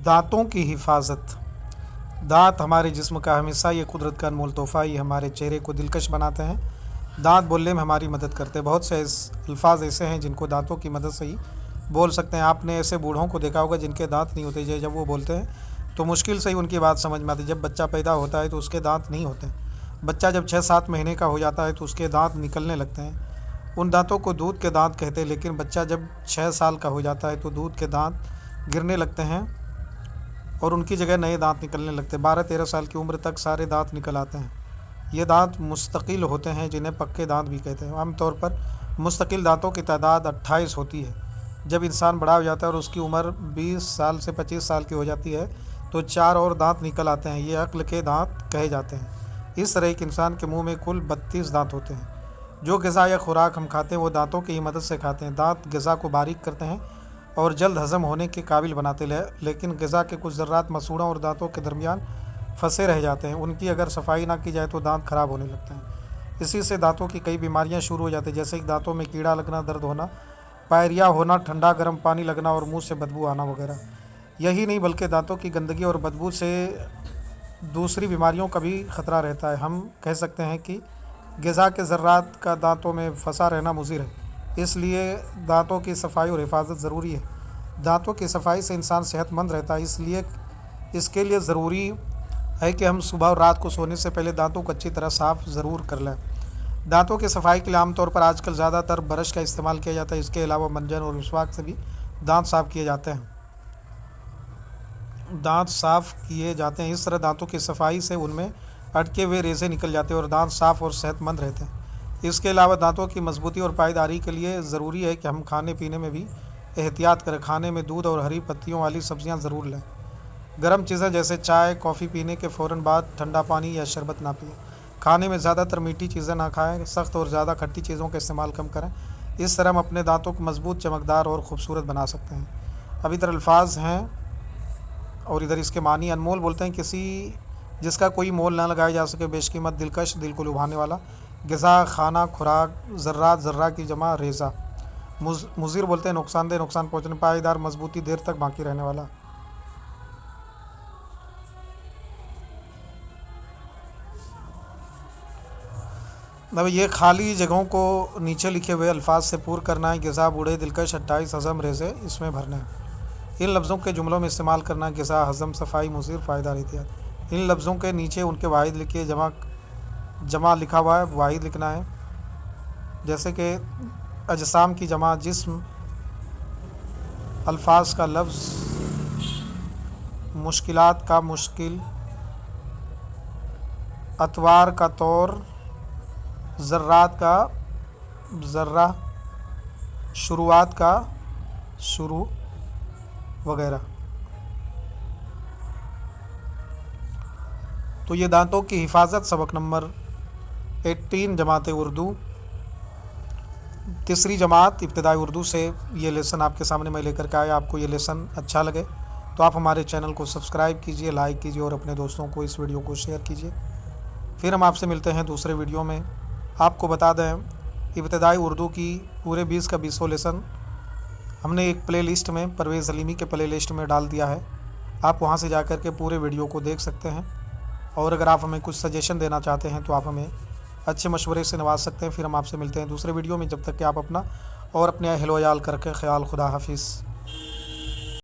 दांतों की हिफाजत। दांत हमारे जिस्म का हमेशा ये कुदरत का अनमोल तोहफ़ा, ये हमारे चेहरे को दिलकश बनाते हैं। दांत बोलने में हमारी मदद करते हैं। बहुत से अल्फाज ऐसे हैं जिनको दांतों की मदद से ही बोल सकते हैं। आपने ऐसे बूढ़ों को देखा होगा जिनके दांत नहीं होते, जब वो बोलते हैं तो मुश्किल से ही उनकी बात समझ में आती है। जब बच्चा पैदा होता है तो उसके दांत नहीं होते। बच्चा जब 6-7 महीने का हो जाता है तो उसके दांत निकलने लगते हैं। उन दांतों को दूध के दांत कहते हैं। लेकिन बच्चा जब 6 साल का हो जाता है तो दूध के दांत गिरने लगते हैं और उनकी जगह नए दांत निकलने लगते हैं। 12-13 साल की उम्र तक सारे दांत निकल आते हैं। ये दांत मुस्तकिल होते हैं, जिन्हें पक्के दांत भी कहते हैं। आमतौर पर मुस्तकिल दांतों की तादाद 28 होती है। जब इंसान बड़ा हो जाता है और उसकी उम्र 20 साल से 25 साल की हो जाती है तो 4 और दांत निकल आते हैं। ये अक्ल के दांत कहे जाते हैं। इस तरह एक इंसान के मुंह में कुल 32 दांत होते हैं। जो ग़िज़ा या खुराक हम खाते हैं वो दांतों की ही मदद से खाते हैं। दांत ग़िज़ा को बारीक करते हैं और जल्द हज़म होने के काबिल बनाते हैं। लेकिन ग़िज़ा के कुछ ज़र्रात मसूड़ों और दांतों के दरमियान फंसे रह जाते हैं। उनकी अगर सफाई ना की जाए तो दांत खराब होने लगते हैं। इसी से दांतों की कई बीमारियां शुरू हो जाती हैं, जैसे कि दांतों में कीड़ा लगना, दर्द होना, पायरिया होना, ठंडा गर्म पानी लगना और मुंह से बदबू आना वगैरह। यही नहीं बल्कि दांतों की गंदगी और बदबू से दूसरी बीमारियों का भी ख़तरा रहता है। हम कह सकते हैं कि ग़िज़ा के ज़र्रात का दांतों में फंसा रहना मुज़िर है। इसलिए दांतों की सफाई और हिफाजत ज़रूरी है। दांतों की सफाई से इंसान सेहतमंद रहता है। इसलिए इसके लिए ज़रूरी है कि हम सुबह और रात को सोने से पहले दांतों को अच्छी तरह साफ़ ज़रूर कर लें। दांतों की सफाई के लिए आमतौर पर आजकल ज़्यादातर ब्रश का इस्तेमाल किया जाता है। इसके अलावा मंजन और मिसवाक से भी दांत साफ़ किए जाते हैं। इस तरह दांतों की सफाई से उनमें अटके हुए रेज़े निकल जाते हैं और दांत साफ़ और सेहतमंद रहते हैं। इसके अलावा दांतों की मजबूती और पायदारी के लिए ज़रूरी है कि हम खाने पीने में भी एहतियात करें। खाने में दूध और हरी पत्तियों वाली सब्ज़ियाँ ज़रूर लें। गर्म चीज़ें जैसे चाय, कॉफ़ी पीने के फ़ौरन बाद ठंडा पानी या शरबत ना पिएं। खाने में ज़्यादातर मीठी चीज़ें ना खाएं। सख्त और ज़्यादा खट्टी चीज़ों का इस्तेमाल कम करें। इस तरह हम अपने दांतों को मजबूत, चमकदार और ख़ूबसूरत बना सकते हैं। अब इधर अल्फाज हैं और इधर इसके मानी। अनमोल बोलते हैं किसी जिसका कोई मोल ना लगाया जा सके, बेशकीमत, दिलकश, दिल को लुभाने वाला। ग़िज़ा, खाना, खुराक, ज़र्रात, ज़र्रा की जमा रेज़ा। मुज़िर बोलते हैं नुकसानदेह, नुकसान पहुँचने, पायदार, मजबूती, देर तक बाकी रहने वाला। अब ये खाली जगहों को नीचे लिखे हुए अल्फाज से पूर करना है। ग़िज़ा, बूढ़े, दिलकश, 28, हज़म, रेज़े इसमें भरने हैं। इन लफ्ज़ों के जुमलों में इस्तेमाल करना है। ग़िज़ा, हज़म, सफाई, मुज़िर, फ़ायदा, एहतियात। इन लफ्ज़ों के नीचे उनके वाहिद लिखिए। जमा लिखा हुआ है, वाहिद लिखना है। जैसे कि अजसाम की जमा जिस्म, अल्फाज का लफ्ज़, मुश्किलात का मुश्किल, अतवार का तौर, ज़र्रात का ज़र्रा, शुरुआत का शुरू वगैरह। तो ये दांतों की हिफाजत सबक नंबर 18 जमात उर्दू, तीसरी जमात इब्तिदाई उर्दू से ये लेसन आपके सामने मैं लेकर के आया। आपको ये लेसन अच्छा लगे तो आप हमारे चैनल को सब्सक्राइब कीजिए, लाइक कीजिए और अपने दोस्तों को इस वीडियो को शेयर कीजिए। फिर हम आपसे मिलते हैं दूसरे वीडियो में। आपको बता दें, इब्तिदाई उर्दू की पूरे 20 का 20 लेसन हमने एक प्ले लिस्ट में, परवेज़ हलीमी के प्ले लिस्ट में डाल दिया है। आप वहां से जाकर के पूरे वीडियो को देख सकते हैं। और अगर आप हमें कुछ सजेशन देना चाहते हैं तो आप हमें अच्छे मशवरे से नवाज सकते हैं। फिर हम आपसे मिलते हैं दूसरे वीडियो में। जब तक कि आप अपना और अपने अहल व अयाल करके ख्याल। खुदा हाफिज़।